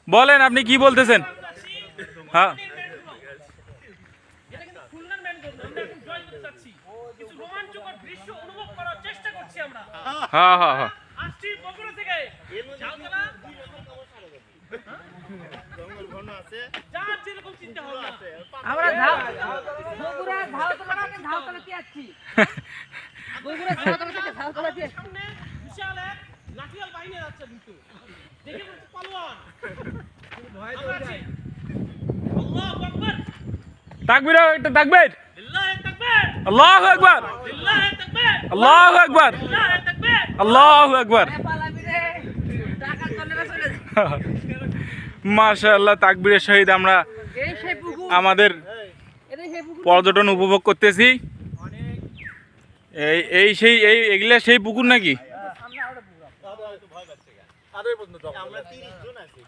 বলেন আপনি কি বলতেছেন? হ্যাঁ হ্যাঁ হ্যাঁ হ্যাঁ তাকবীর একটা তাকবীর আল্লাহু আকবার আল্লাহু আকবার আল্লাহু আকবার মাশাআল্লাহ তাকবীরের সহিত আমরা আমাদের পর্যটন উপভোগ করতেছি। এই সেই এগুলা সেই পুকুর নাকি? আমরা 30 জন আছি।